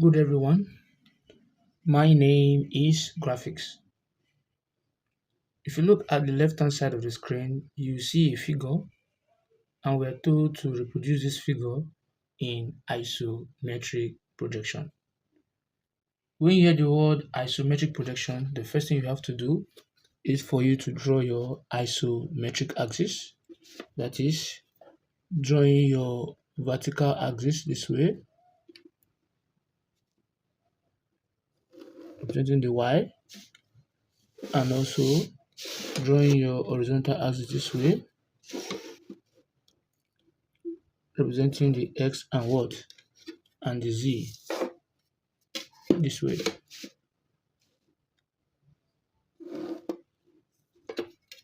Good everyone, my name is Graphics. If you look at the left hand side of the screen, you see a figure and we're told to reproduce this figure in isometric projection. When you hear the word isometric projection, the first thing you have to do is for you to draw your isometric axis. That is, drawing your vertical axis this way, representing the Y, and also drawing your horizontal axis this way, representing the X and what? And the Z this way.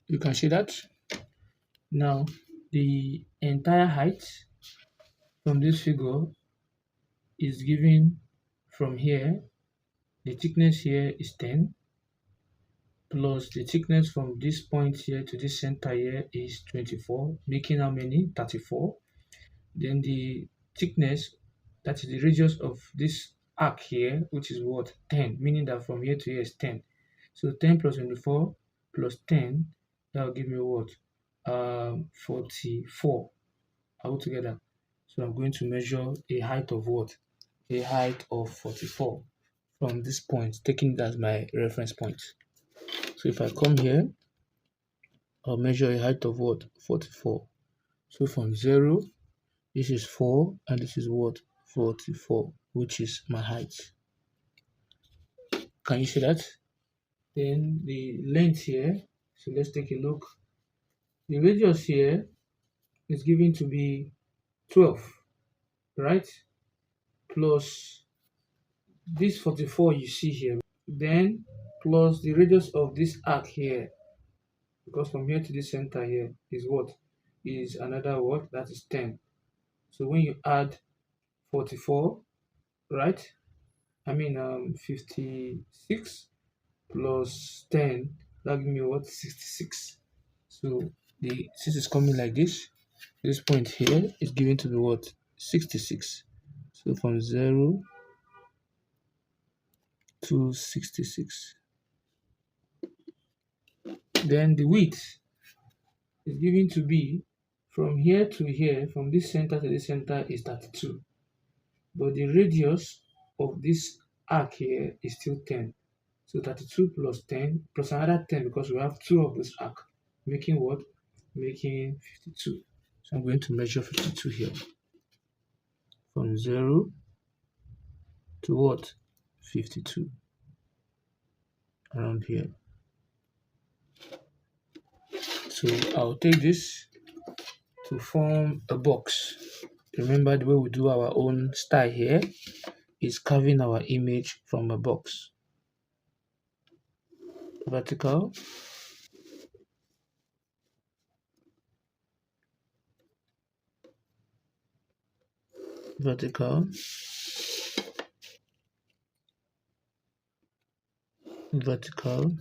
You can see that. Now, the entire height from this figure is given from here. The thickness here is 10, plus the thickness from this point here to this center here is 24, making how many? 34. Then the thickness, that is the radius of this arc here, which is what? 10, meaning that from here to here is 10. So 10 plus 24 plus 10, that will give me what? 44 altogether. So I'm going to measure a height of what? A height of 44 from this point, taking it as my reference point. So if I come here, I'll measure a height of what? 44. So from 0, this is 4, and this is what? 44, which is my height. Can you see that? Then the length here, so let's take a look. The radius here is given to be 12, right? Plus this 44 you see here, then plus the radius of this arc here, because from here to this center here is what? Is another what? That is 10. So when you add 44, right? 56 plus 10, that gives me what? 66. So the 6 is coming like this. This point here is given to be what? 66. So from 0 to 66. Then the width is given to be from here to here, from this center to this center is 32. But the radius of this arc here is still 10. So 32 plus 10 plus another 10, because we have 2 of this arc, making what? Making 52. So I'm going to measure 52 here. From 0 to what? 52. Around here. So I'll take this to form a box. Remember, the way we do our own style here is carving our image from a box. Vertical, vertical, vertical,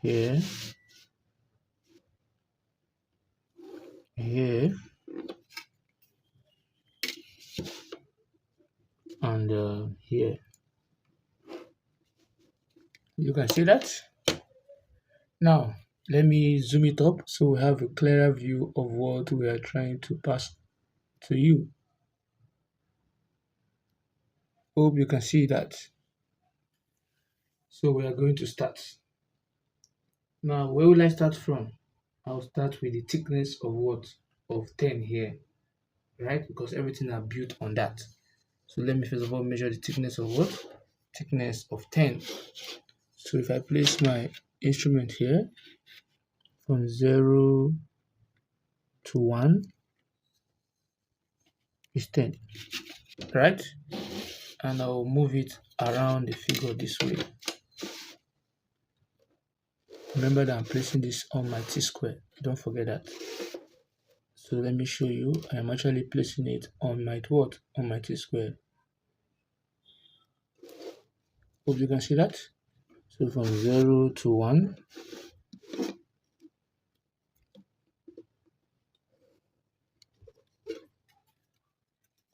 here, here, and here. You can see that. Now let me zoom it up so we have a clearer view of what we are trying to pass to you. Hope you can see that. So we are going to start. Now where will I start from? I'll start with the thickness of what? Of 10 here, right? Because everything are built on that. So let me first of all measure the thickness of what? Thickness of 10. So if I place my instrument here, from 0 to 1 is 10, right? And I'll move it around the figure this way. Remember that I'm placing this on my T-square. Don't forget that. So let me show you. I'm actually placing it on my what? On my T-square. Hope you can see that. So from 0 to 1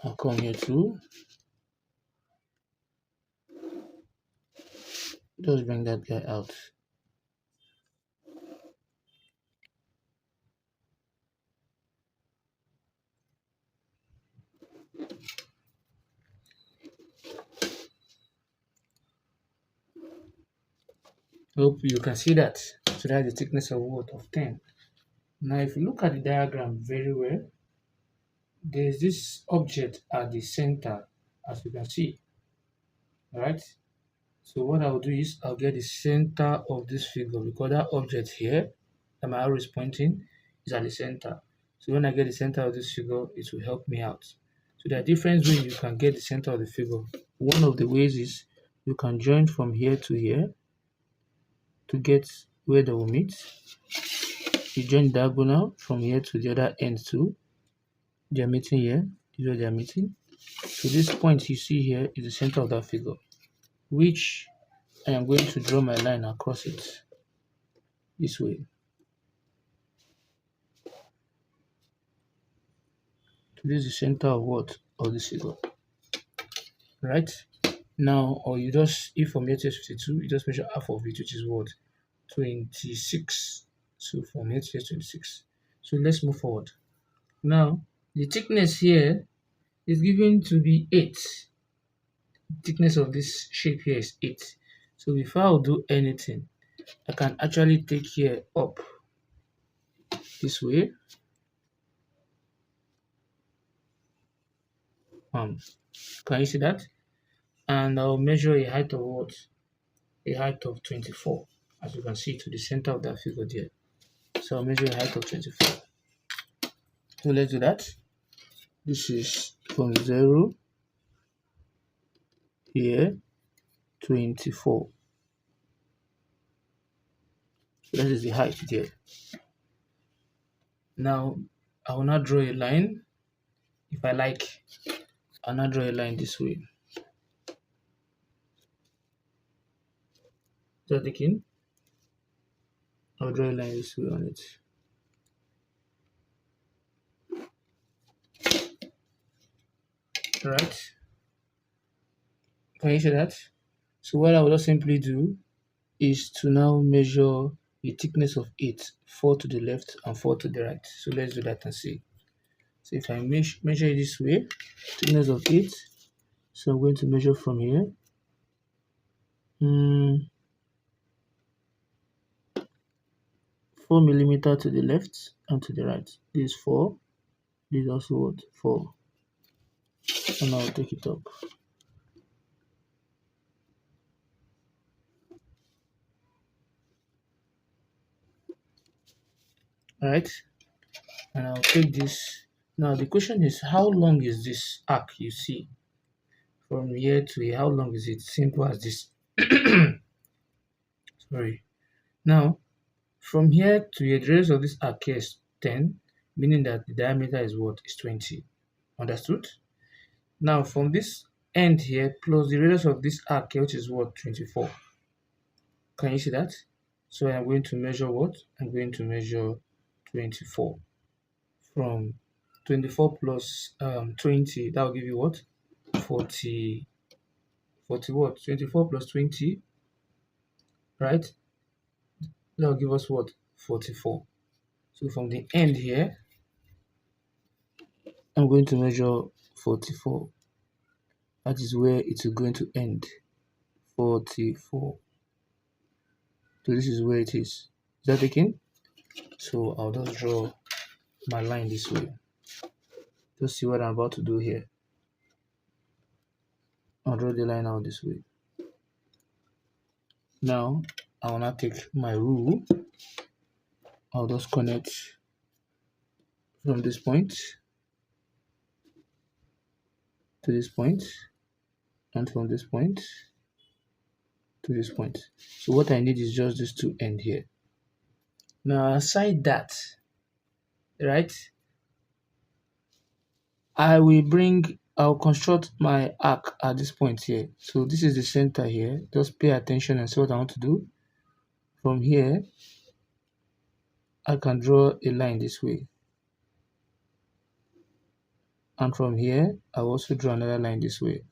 I'll come here too. Just bring that guy out. Hope you can see that. So that's the thickness of what? Of 10. Now if you look at the diagram very well, there's this object at the center, as you can see, right? So what I'll do is I'll get the center of this figure because that object here that my arrow is pointing is at the center. So when I get the center of this figure, it will help me out. So there are different ways you can get the center of the figure. One of the ways is you can join from here to here to get where they will meet. You join diagonal from here to the other end too. They are meeting here. This is where they are meeting. So this point you see here is the center of that figure, which I am going to draw my line across it this way. So this is the center of what? Of this figure. Right? Now, or you just, if from here to 52, you just measure half of it, which is what? 26. So from here to 26. So let's move forward. Now, the thickness here is given to be 8. The thickness of this shape here is 8. So before I'll do anything, I can actually take here up this way. Can you see that? And I'll measure a height of what? A height of 24, as you can see to the center of that figure there. So I'll measure a height of 24. So let's do that. This is from 0 here, 24. So that is the height there. Now I will not draw a line. If I like, I'll not draw a line this way. So taking, I'll draw a line this way on it. Right? Can you see that? So what I will just simply do is to now measure the thickness of 8, 4 to the left and 4 to the right. So let's do that and see. So if I measure it this way, thickness of 8, so I'm going to measure from here. 4 millimeter to the left and to the right. This is 4. This is also what? 4. And now I'll take it up. Alright. And I'll take this. Now the question is, how long is this arc you see? From here to here, how long is it? Simple as this. Sorry. Now, from here to here, the radius of this arc here is 10, meaning that the diameter is what? Is 20. Understood? Now, from this end here, plus the radius of this arc here, which is what? 24. Can you see that? So I'm going to measure what? I'm going to measure 24. From 24 plus 20, that will give you what? 40 what? 24 plus 20, right? That will give us what? 44. So from the end here, I'm going to measure 44. That is where it is going to end. 44. So this is where it is. Is that taken? So I'll just draw my line this way. Just see what I'm about to do here. I'll draw the line out this way. Now I will not take my rule. I'll just connect from this point to this point, and from this point to this point. So what I need is just this to end here. Now aside that, right, I'll construct my arc at this point here. So this is the center here. Just pay attention and see what I want to do. From here, I can draw a line this way. And from here, I'll also draw another line this way.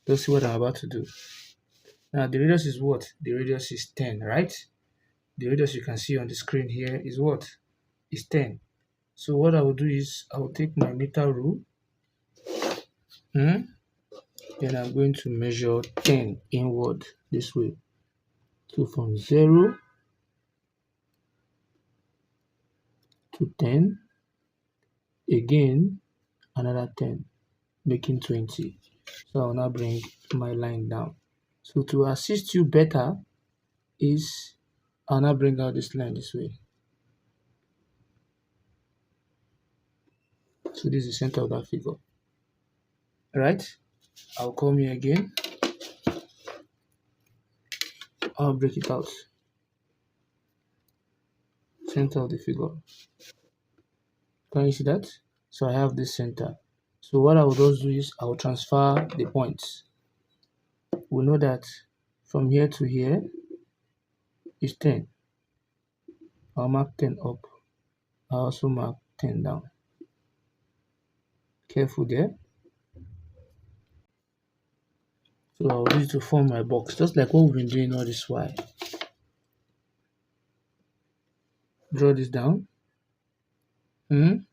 Let's see what I'm about to do. Now the radius is what? The radius is 10, right? The radius you can see on the screen here is what? Is 10. So what I will do is I will take my meter rule, then I'm going to measure 10 inward this way. So from 0 to 10, again another 10, making 20. So I'll now bring my line down. So to assist you better is I'll now bring out this line this way. So this is the center of that figure. Alright, I'll come here again. I'll break it out. Center of the figure. Can you see that? So I have this center. So what I will just do is I will transfer the points. We know that from here to here is 10. I'll mark 10 up. I'll also mark 10 down. Careful there. So I'll use it to form my box, just like what we've been doing all this while. Draw this down. And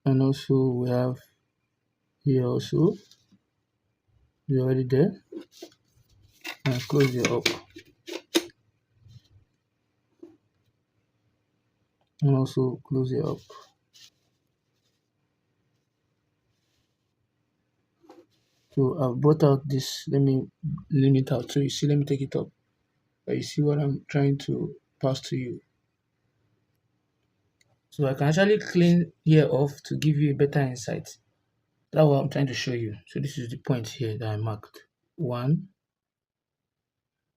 also we have here also. You're already there. And close it up. And also close it up. So I've brought out this. Let me limit out. So you see, let me take it up. You see what I'm trying to pass to you. So I can actually clean here off to give you a better insight. That's what I'm trying to show you. So this is the point here that I marked. 1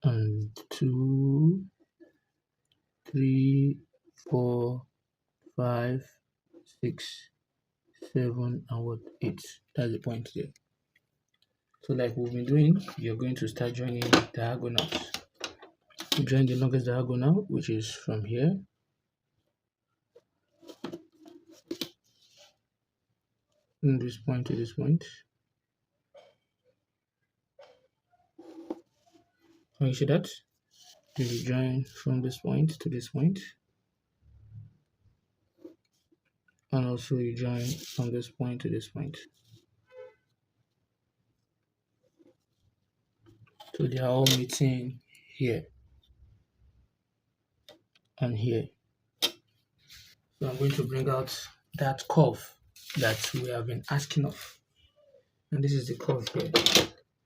and 2, 3, 4, 5, 6, 7, and what? 8. That's the point there. So like we've been doing, you're going to start joining diagonals. You join the longest diagonal, which is from here. From this point to this point. Can you see that? Then you join from this point to this point. And also you join from this point to this point. So they are all meeting here and here. So I'm going to bring out that curve that we have been asking of. And this is the curve here.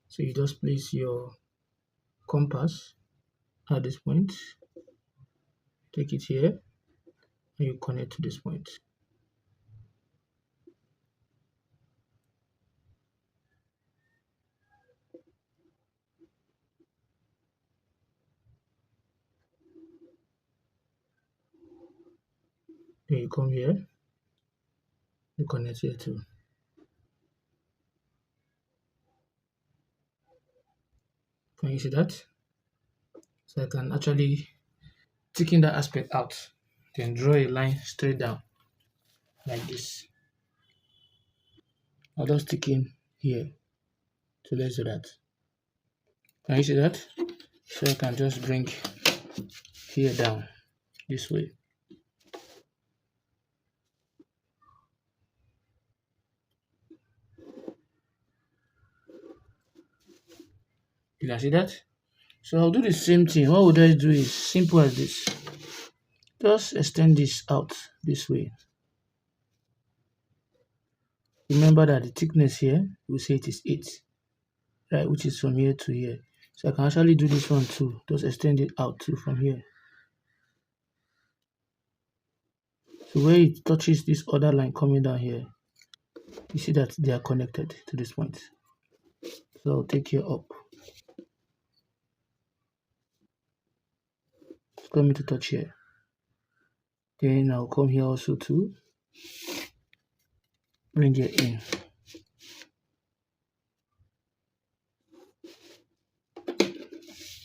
So you just place your compass at this point, take it here, and you connect to this point. Then you come here, you connect here too. Can you see that? So I can actually taking that aspect out, then draw a line straight down like this. I'll just stick in here. So let's do that. Can you see that? So I can just bring here down this way. You can see that? So I'll do the same thing. What would I do is simple as this. Just extend this out this way. Remember that the thickness here, we say it is 8, right? Which is from here to here. So I can actually do this one too. Just extend it out too from here. So where it touches this other line coming down here, you see that they are connected to this point. So I'll take here up. It's coming to touch here. Then I'll come here also to bring it in.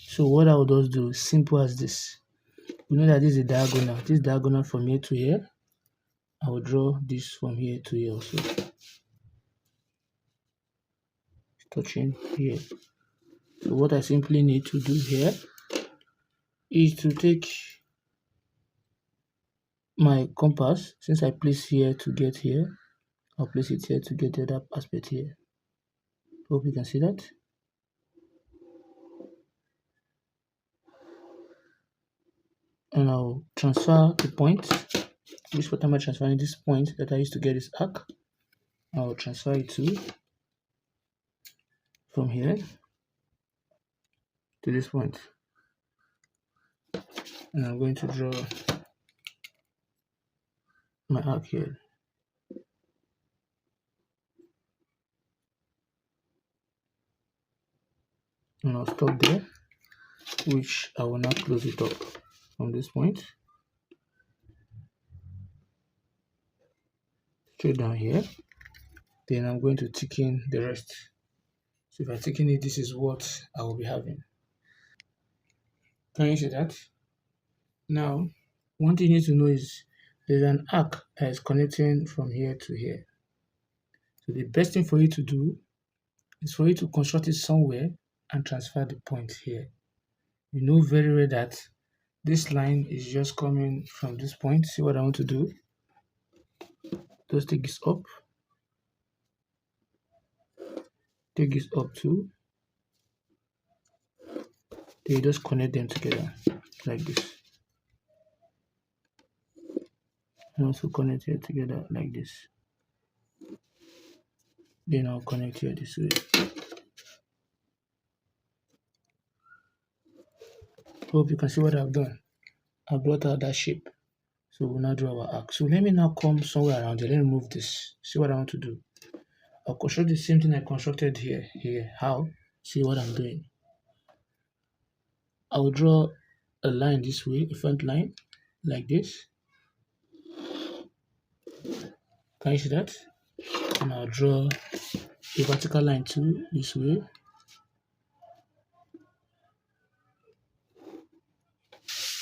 So what I will just do, simple as this. We know that this is a diagonal. This diagonal from here to here. I will draw this from here to here also, touching here. So what I simply need to do here is to take my compass, since I place here to get here, I'll place it here to get the other aspect here. Hope you can see that. And I'll transfer the point. Which what am I transferring? This point that I used to get this arc. I'll transfer it to from here to this point. And I'm going to draw my arc here. And I'll stop there, which I will now close it up from this point straight down here. Then I'm going to thicken the rest. So if I thicken it, this is what I will be having. Can you see that? Now, one thing you need to know is there's an arc that is connecting from here to here. So the best thing for you to do is for you to construct it somewhere and transfer the point here. You know very well that this line is just coming from this point. See what I want to do? Just take this up. Take this up too. Then you just connect them together like this. And also connect here together like this. Then I'll connect here this way. Hope you can see what I've done. I brought out that shape. So we'll now draw our arc. So let me now come somewhere around here. Let me move this. See what I want to do. I'll construct the same thing I constructed here. How? See what I'm doing. I'll draw a line this way, a front line, like this. Can you see that? And I'll draw a vertical line too, this way.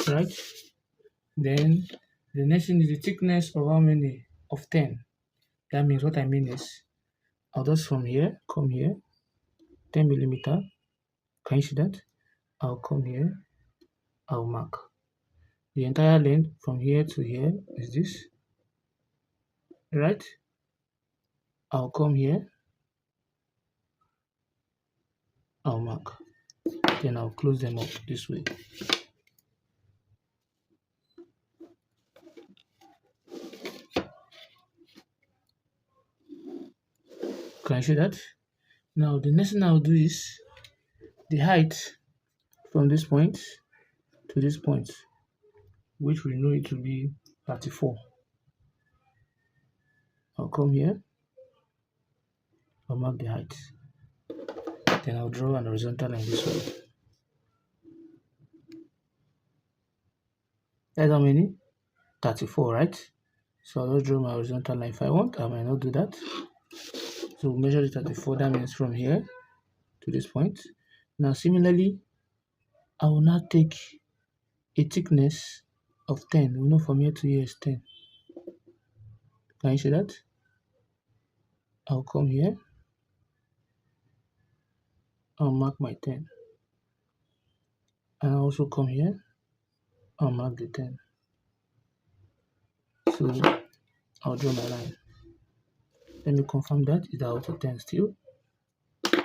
Right? Then the next thing is the thickness of how many? Of 10. That means what I mean is I'll just from here, come here, 10 millimeter. Can you see that? I'll come here, I'll mark. The entire length from here to here is this. Right? I'll come here, I'll mark. Then I'll close them up this way. Can you see that? Now the next thing I'll do is the height from this point to this point, which we know it to be 34. I'll come here, I'll mark the height. Then I'll draw an horizontal line this way. That's how many? 34, right? So I'll just draw my horizontal line if I want. I might not do that. So we'll measure the 34. That means from here to this point. Now similarly, I will now take a thickness of 10. We know from here to here is 10. Can you see that? I'll come here. I'll mark my 10. And I'll also come here. I'll mark the 10. So I'll draw my line. Let me confirm that it's out of 10 still.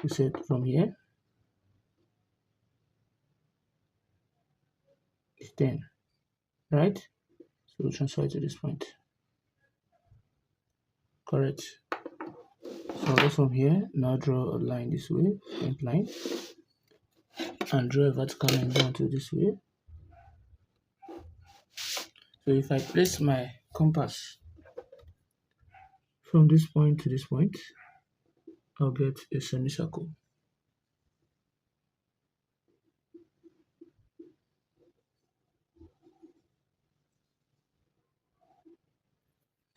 We said from here it's 10, right? So we'll transfer it to this point. Correct. So just from here, now draw a line this way, point line, and draw a vertical line down to this way. So if I place my compass from this point to this point, I'll get a semicircle.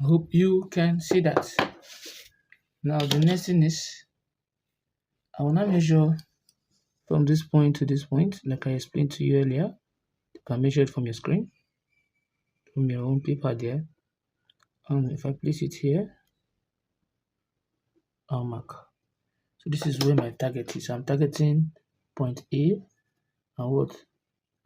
I hope you can see that. Now the next thing is I will now measure from this point to this point, like I explained to you earlier. You can measure it from your screen, from your own paper there. And if I place it here, I'll mark. So this is where my target is. I'm targeting point A and what?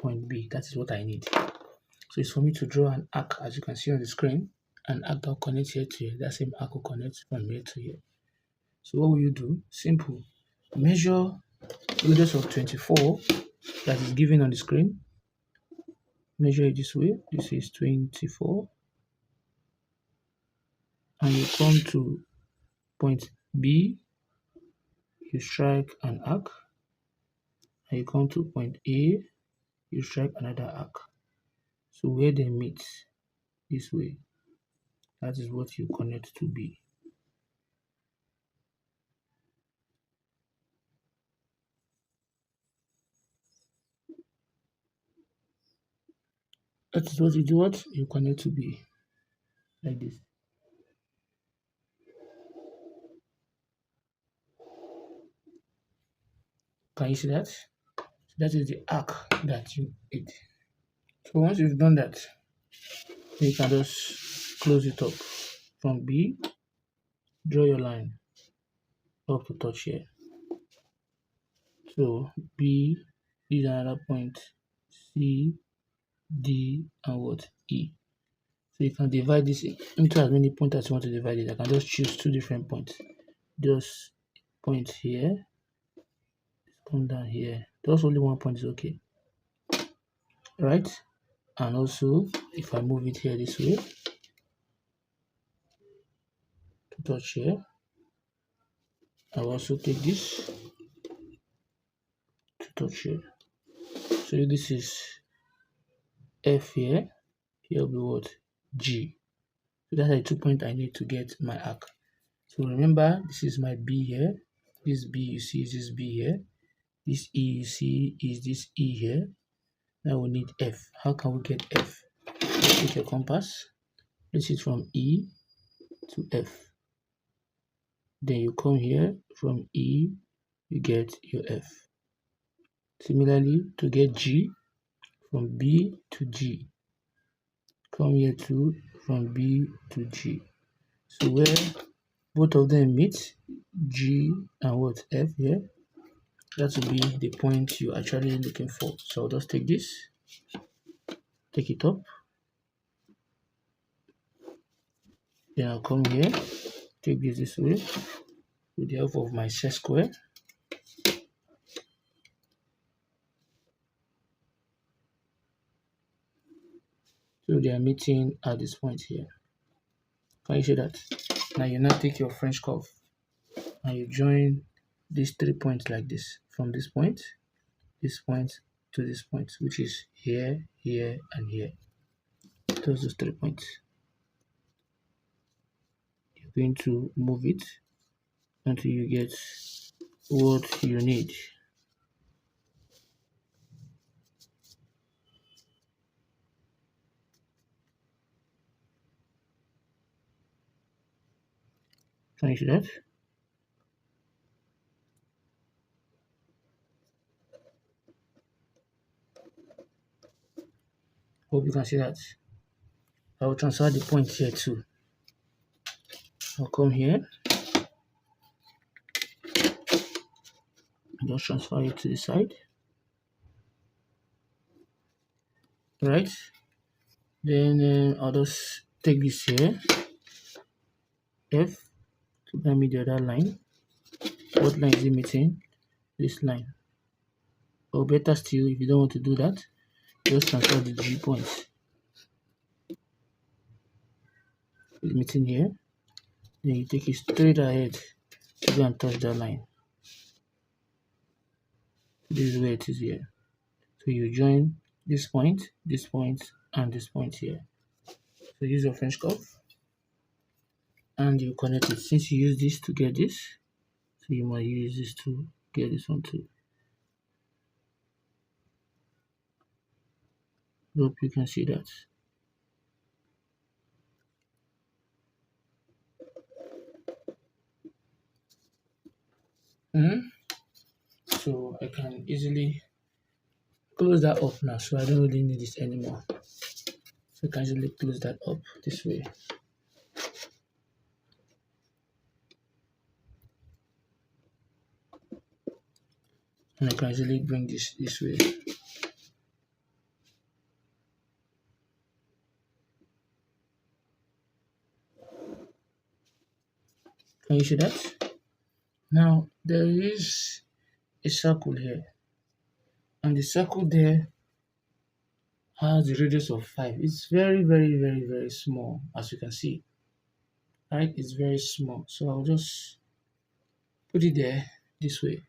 Point B. That is what I need. So it's for me to draw an arc, as you can see on the screen, an arc that will connect here to here. That same arc will connect from here to here. So what will you do? Simple. Measure radius of 24 that is given on the screen. Measure it this way. This is 24. And you come to point B, you strike an arc. And you come to point A, you strike another arc. So where they meet, this way, that is what you connect to B. That is what you do, what you connect to B, like this. Can you see that? That is the arc that you need. So once you've done that, you can just close it up. From B, draw your line up to touch here. So B is another point, C, D, and what? E. So you can divide this into as many points as you want to divide it. I can just choose two different points. Just point here, come down here. Just only one point is okay. Right? And also, if I move it here this way, to touch here, I'll also take this to touch here. So this is F here, here will be what? G. So that's the 2 points I need to get my arc. So remember, this is my B here. This B you see is this B here. This E you see is this E here. Now we need F. How can we get F? Take your compass, place it from E to F. Then you come here, from E, you get your F. Similarly, to get G, from B to G. Come here too, from B to G. So where both of them meet, G and what? F here, that will be the point you're actually looking for. So I'll just take this, take it up. Then I'll come here, take this way, with the help of my set square. So they are meeting at this point here. Can you see that? Now you now take your French curve and you join these 3 points like this. From this point to this point, which is here, here, and here. Those 3 points. You're going to move it until you get what you need. Can you see that? Hope you can see that. I will transfer the point here too. I'll come here. Just transfer it to the side. Right? Then I'll just take this here. F to give me the other line. What line is it meeting? This line. Or better still, if you don't want to do that, just transfer the G points. It's meeting here. Then you take it straight ahead to go and touch that line. This is where it is here. So you join this point, and this point here. So use your French curve and you connect it. Since you use this to get this, so you might use this to get this one too. Hope you can see that. So I can easily close that up now, so I don't really need this anymore. So I can easily close that up this way. And I can easily bring this way. Can you see that? Now there is a circle here, and the circle there has a radius of 5. It's very, very, very, very small, as you can see. Right? It's very small. So I'll just put it there this way.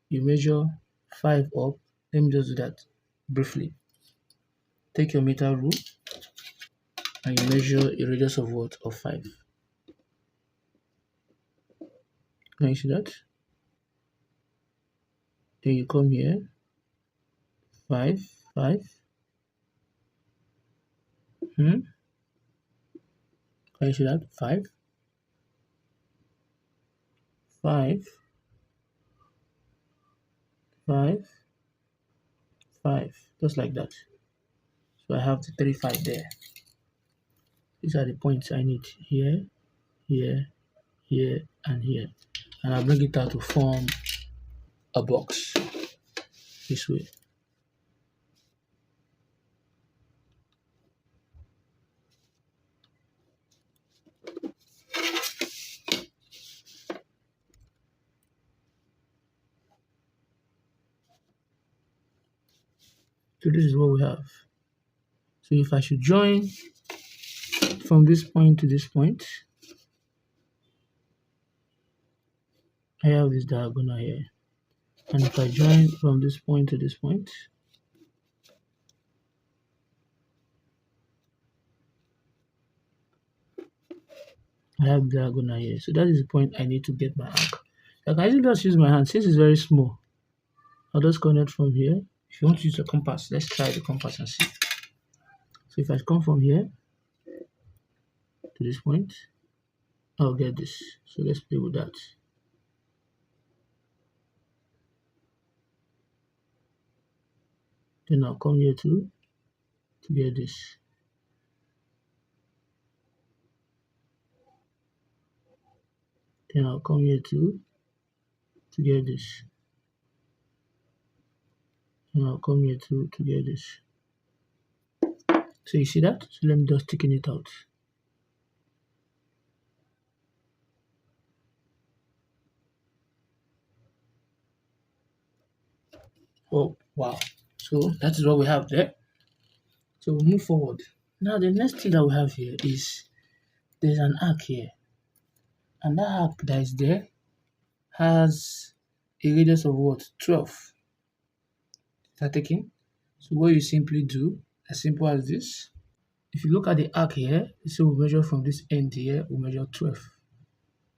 You measure 5 up. Let me just do that briefly. Take your meter rule and you measure a radius of what? Of 5. Can you see that? Then you come here, 5, 5. Can you see that? 5, 5, 5, 5. Just like that. So I have the 3, 5 there. These are the points I need here, here, here, and here. And I'll bring it out to form a box this way. So this is what we have. So if I should join from this point to this point, I have this diagonal here. And if I join from this point to this point, I have diagonal here. So that is the point I need to get my arc. I can easily just use my hand since it's very small. I'll just connect from here. If you want to use a compass, let's try the compass and see. So if I come from here to this point, I'll get this. So let's play with that. Then I'll come here to get this. Then I'll come here to get this. And I'll come here to get this. So you see that? So let me just thicken it out. Oh, wow. So that is what we have there. So we'll move forward. Now the next thing that we have here is there's an arc here. And that arc that is there has a radius of what? 12. Is that taken? So what you simply do, as simple as this, if you look at the arc here, so we measure from this end here, we measure 12.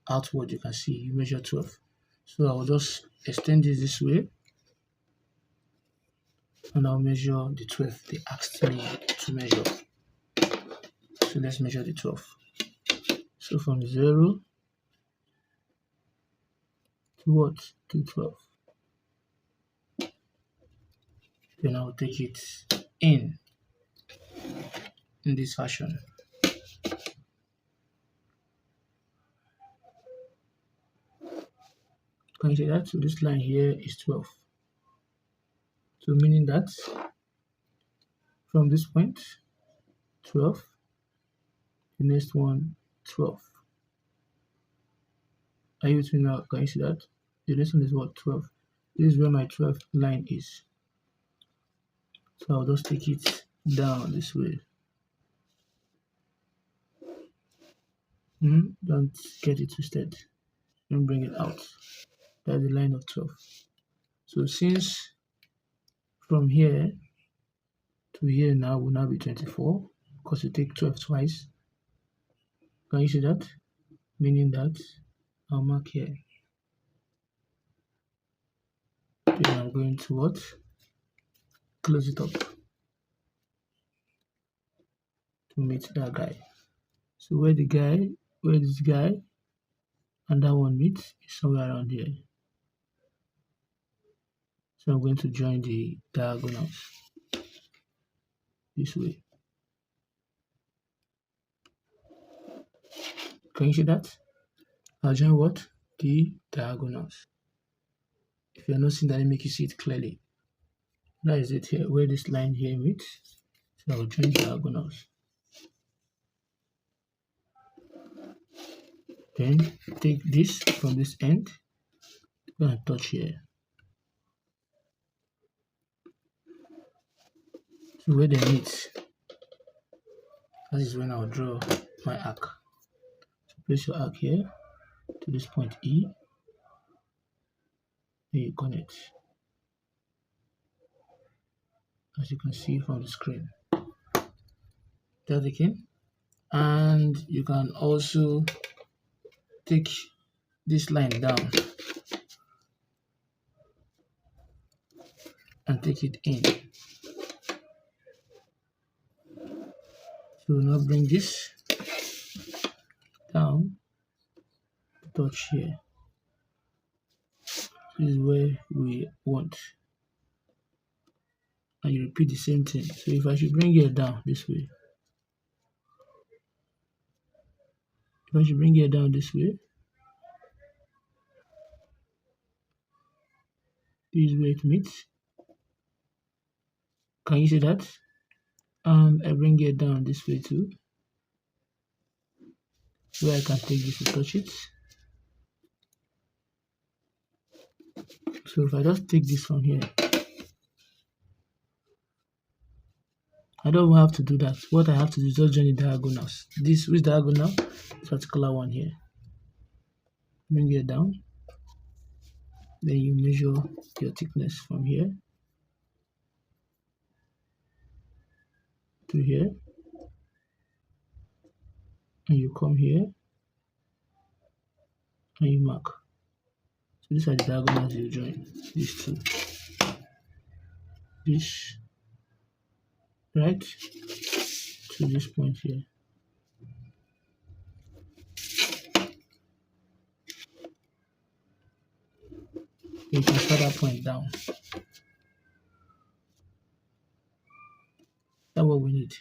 Outward, you can see, you measure 12. So I'll just extend this way, and I'll measure the 12 they asked me to measure. So let's measure the 12. So from 0 to what? To 12. Then I'll take it in this fashion. Can you see that? So this line here is 12. So meaning that from this point, 12, the next one, 12. Are you with me now? Can you see that? The next one is what? 12. This is where my 12th line is. So I'll just take it down this way. Don't get it twisted. Don't bring it out. That's the line of 12. So since from here to here now will now be 24, because you take 12 twice. Can you see that? Meaning that I'll mark here. Then I'm going to what? Close it up to meet that guy. So where this guy and that one meet is somewhere around here. So I'm going to join the diagonals this way. Can you see that? I'll join what? The diagonals. If you're not seeing that, let me make you see it clearly. That is it here, where this line here meets. So I'll join diagonals. Then take this from this end, go and touch here. So where they meet, that is when I'll draw my arc. So place your arc here to this point E, then you connect. As you can see from the screen. That's again. And you can also take this line down and take it in. So now bring this down to touch here. This is where we want. And you repeat the same thing. So if I should bring it down this way, this is where it meets. Can you see that? And I bring it down this way too, where I can take this to touch it. So if I just take this from here, I don't have to do that. What I have to do is just join the diagonals. This with diagonal, this particular one here. Bring it down. Then you measure your thickness from here to here. And you come here and you mark. So these are the diagonals you join. These two. This right to this point here. You can start that point down. That's what we need.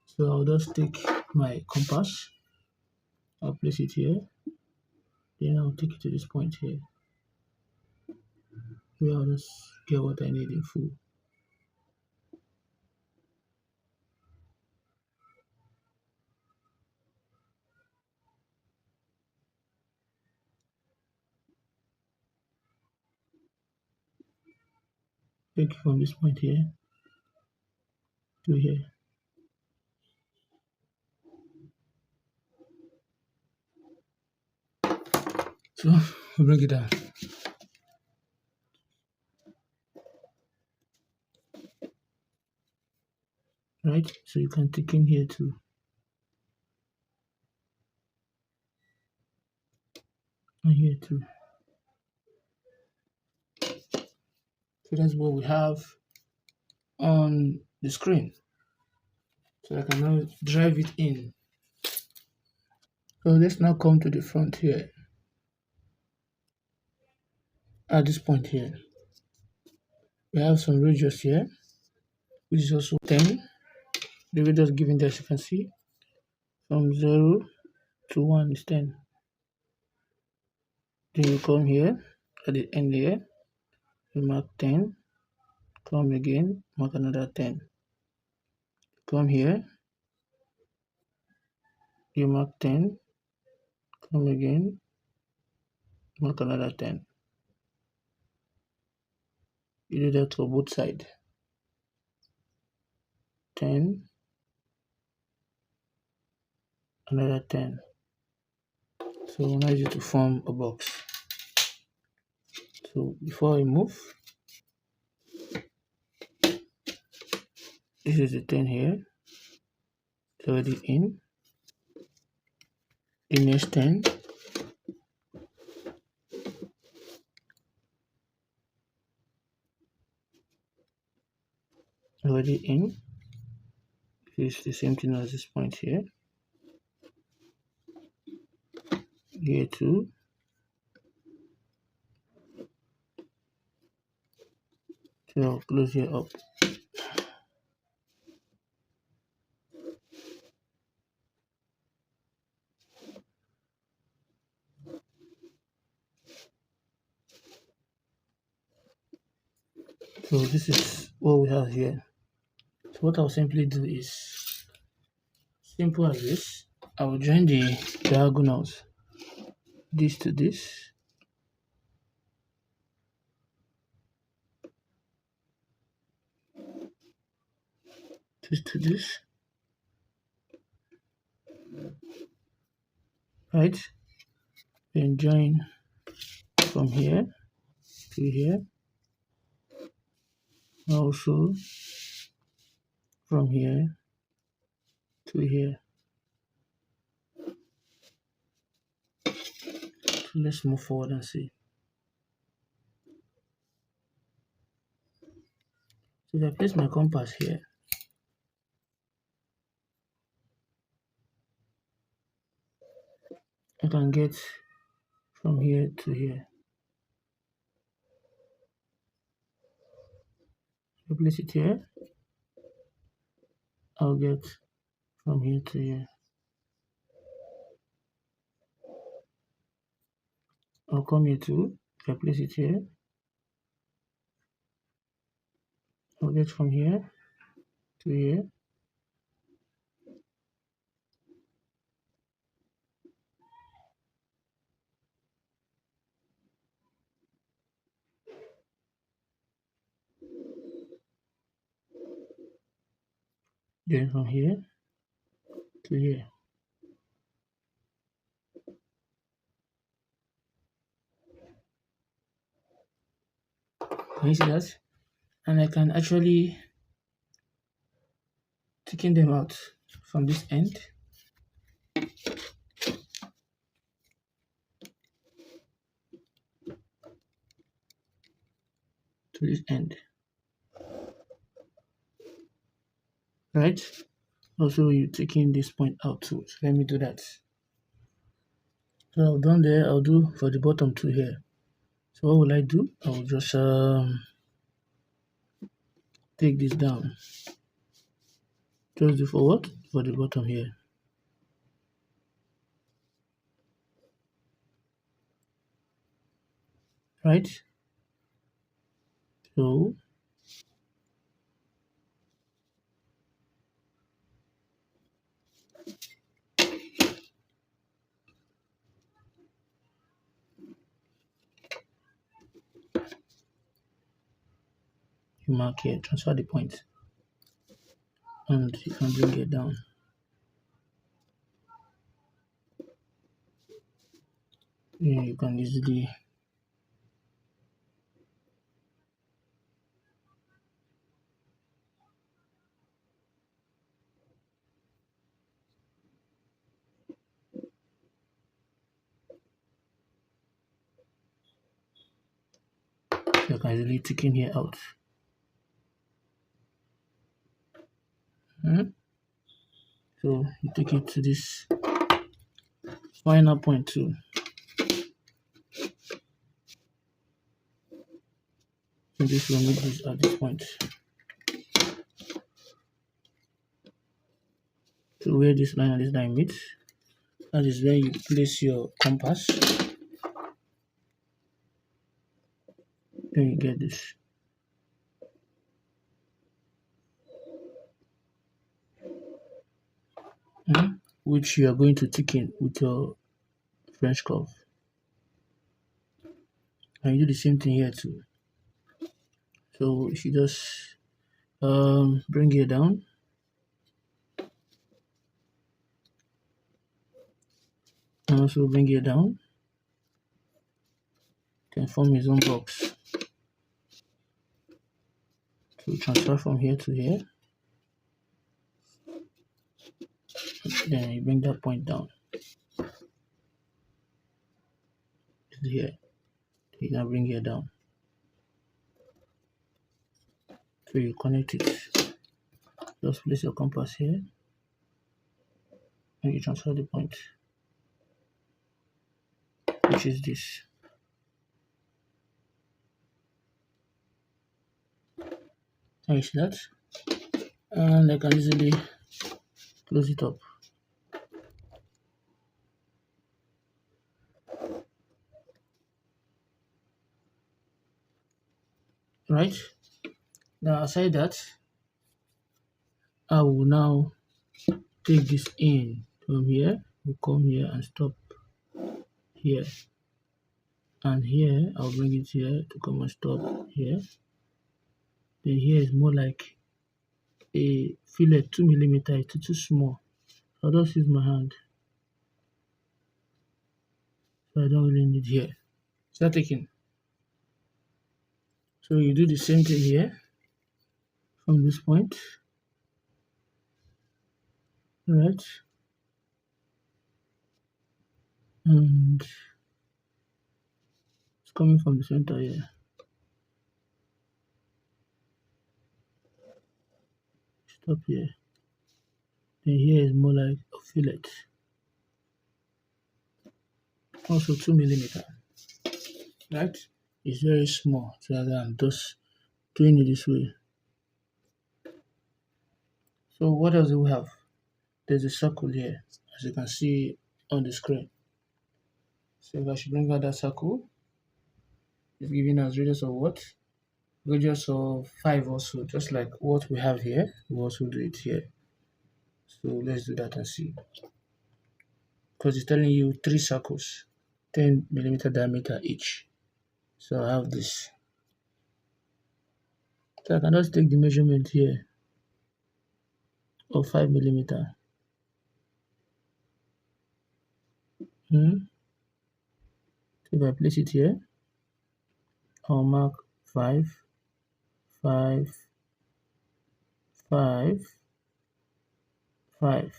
So I'll just take my compass. I'll place it here. Then I'll take it to this point here. Where I'll just get what I need in full. Take it from this point here to here. So we'll bring it down. Right? So you can take in here too. And here too. So that's what we have on the screen. So I can now drive it in. So let's now come to the front here. At this point here, we have some radius here, which is also 10. The radius given there, as you can see, from 0 to 1 is 10. Then you come here at the end here, you mark 10, come again, mark another 10. Come here, you mark 10, come again, mark another 10. You do that for both sides. 10, another 10. So now I need to form a box. So before I move, this is the 10 here. It's already in. The next 10. Already in. It's the same thing as this point here. Here too. So I'll close here up. So this is what we have here. So what I'll simply do is simple as this. I will join the diagonals, this to this, this to this, right? Then join from here to here, also from here to here. So let's move forward and see. So if I place my compass here, I can get from here to here. If I place it here, I'll get from here to here. I'll come here too. If I place it here, I'll get from here to here. Then from here to here. Can you see that? And I can actually taking them out from this end to this end, right? Also, you taking this point out too. So let me do that. So I've done there. I'll do for the bottom two here. So what will I do? I will just take this down. Just do for what? For the bottom here. Right? So you mark here, transfer the point, and you can bring it down. Yeah, you can easily take in here out. So you take it to this final point too. So this will meet this at this point. So where this line and this line meet, that is where you place your compass. Then you get this. Which you are going to tick in with your French curve. And you do the same thing here too. So if you just bring it down, and also bring it down, then form his own box. So transfer from here to here, then you bring that point down to here. You can bring it down. So you connect it. Just place your compass here, and you transfer the point, which is this. Can you see that? And I can easily close it up. Right? Now aside that, I will now take this in from here, we'll come here and stop here, and here I'll bring it here to come and stop here. Then here is more like a fillet, 2 mm, it's too small. I'll just use my hand, so I don't really need here. Start taking. So you do the same thing here from this point, right? And it's coming from the center here. Stop here. Then here is more like a fillet, also 2 mm, right? It's very small, so I'm just doing it this way. So what else do we have? There's a circle here, as you can see on the screen. So if I should bring out that circle, it's giving us radius of what? Radius of 5 also, just like what we have here. We also do it here. So let's do that and see. Because it's telling you 3 circles, 10 mm diameter each. So I have this. So I can just take the measurement here of 5 mm. If I place it here, I'll mark 5, 5, 5, 5.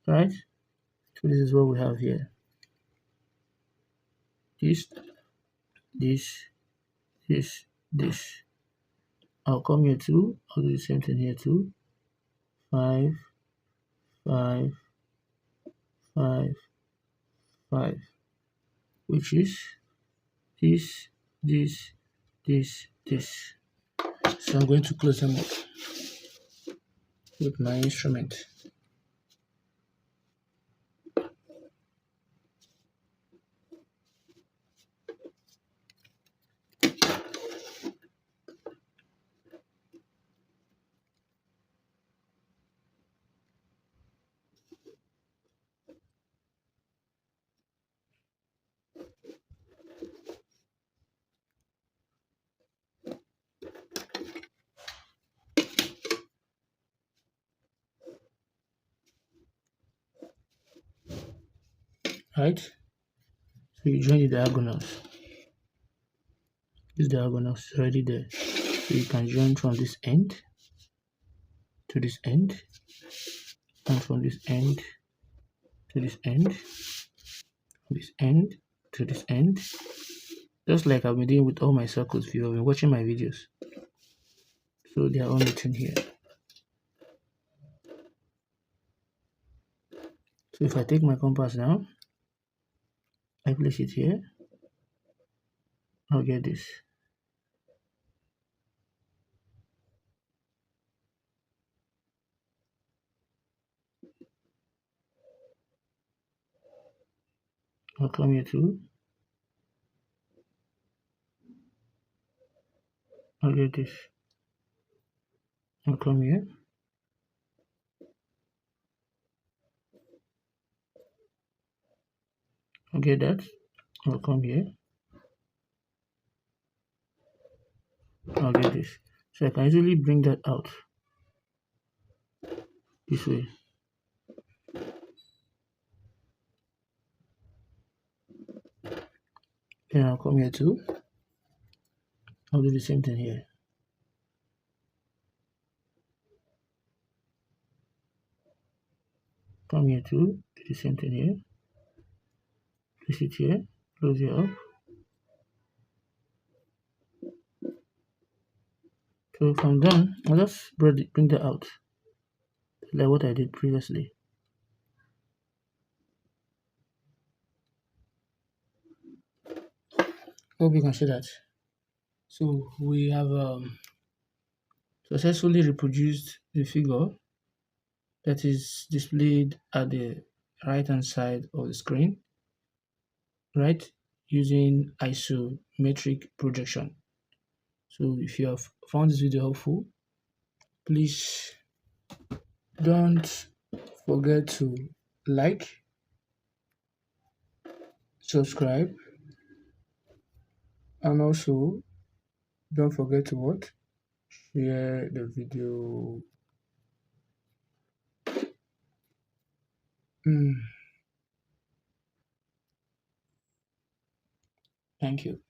Right? So this is what we have here. This, this, this. I'll come here too. I'll do the same thing here too. 5, 5, 5, 5. Which is this, this, this. So I'm going to close them up with my instrument. Right? So you join the diagonals. This diagonal is already there. So you can join from this end to this end, and from this end to this end, this end to this end, just like I've been doing with all my circles if you have been watching my videos. So they are all written here. So if I take my compass now, I place it here, I'll get this. I'll come here too, I'll get this. I'll come here, I'll get that. I'll come here, I'll get this. So I can easily bring that out this way. Then I'll come here too. I'll do the same thing here. Come here too, do the same thing here. Place it here, close it up. So if I'm done, I'll just bring that out, like what I did previously. Hope you can see that. So we have successfully reproduced the figure that is displayed at the right hand side of the screen, right, using isometric projection. So if you have found this video helpful, please don't forget to like, subscribe, and also don't forget to what? Share the video. Thank you.